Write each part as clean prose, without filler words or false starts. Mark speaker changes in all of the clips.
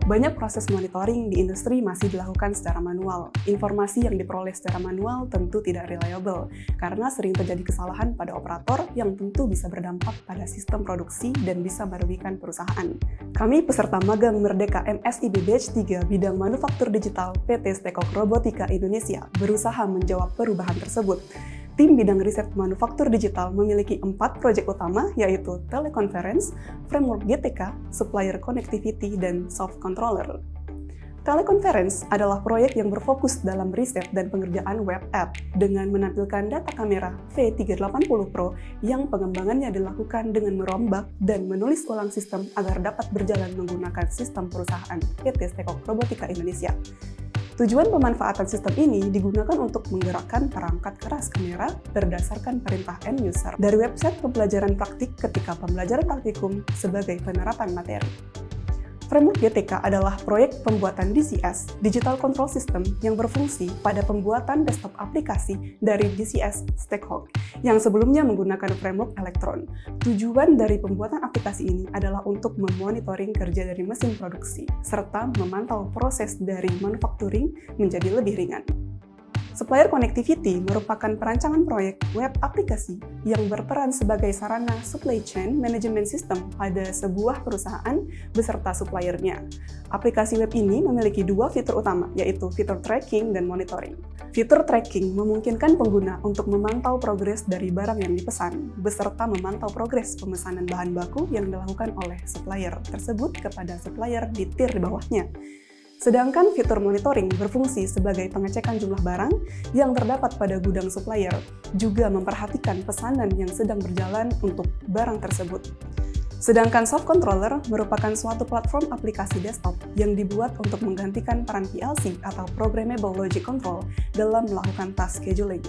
Speaker 1: Banyak proses monitoring di industri masih dilakukan secara manual. Informasi yang diperoleh secara manual tentu tidak reliable, karena sering terjadi kesalahan pada operator yang tentu bisa berdampak pada sistem produksi dan bisa merugikan perusahaan. Kami peserta magang Merdeka MSIB Batch 3 bidang manufaktur digital PT Stekok Robotika Indonesia berusaha menjawab perubahan tersebut. Tim bidang riset manufaktur digital memiliki 4 proyek utama, yaitu teleconference, framework GTK, supplier connectivity, dan soft controller. Teleconference adalah proyek yang berfokus dalam riset dan pengerjaan web app dengan menampilkan data kamera V380 Pro yang pengembangannya dilakukan dengan merombak dan menulis ulang sistem agar dapat berjalan menggunakan sistem perusahaan PT Stekok Robotika Indonesia. Tujuan pemanfaatan sistem ini digunakan untuk menggerakkan perangkat keras kamera berdasarkan perintah end user dari website pembelajaran praktik ketika pembelajaran praktikum sebagai penerapan materi. Framework GTK adalah proyek pembuatan DCS, Digital Control System, yang berfungsi pada pembuatan desktop aplikasi dari DCS Stekok, yang sebelumnya menggunakan framework Electron. Tujuan dari pembuatan aplikasi ini adalah untuk memonitoring kerja dari mesin produksi, serta memantau proses dari manufacturing menjadi lebih ringan. Supplier Connectivity merupakan perancangan proyek web aplikasi yang berperan sebagai sarana supply chain management system pada sebuah perusahaan beserta suppliernya. Aplikasi web ini memiliki 2 fitur utama, yaitu fitur tracking dan monitoring. Fitur tracking memungkinkan pengguna untuk memantau progres dari barang yang dipesan, beserta memantau progres pemesanan bahan baku yang dilakukan oleh supplier tersebut kepada supplier di tier di bawahnya. Sedangkan fitur monitoring berfungsi sebagai pengecekan jumlah barang yang terdapat pada gudang supplier, juga memperhatikan pesanan yang sedang berjalan untuk barang tersebut. Sedangkan soft controller merupakan suatu platform aplikasi desktop yang dibuat untuk menggantikan peran PLC atau Programmable Logic Control dalam melakukan task scheduling,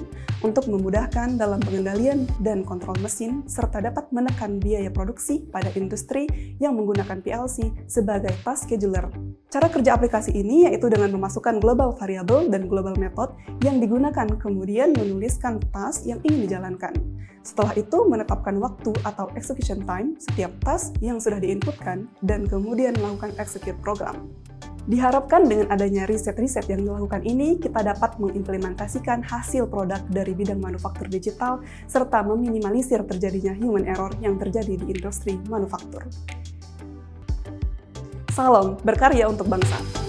Speaker 1: untuk memudahkan dalam pengendalian dan kontrol mesin, serta dapat menekan biaya produksi pada industri yang menggunakan PLC sebagai task scheduler. Cara kerja aplikasi ini yaitu dengan memasukkan global variable dan global method yang digunakan kemudian menuliskan task yang ingin dijalankan. Setelah itu menetapkan waktu atau execution time setiap task yang sudah diinputkan dan kemudian melakukan execute program. Diharapkan dengan adanya riset-riset yang dilakukan ini, kita dapat mengimplementasikan hasil produk dari bidang manufaktur digital serta meminimalisir terjadinya human error yang terjadi di industri manufaktur. Salam berkarya untuk bangsa.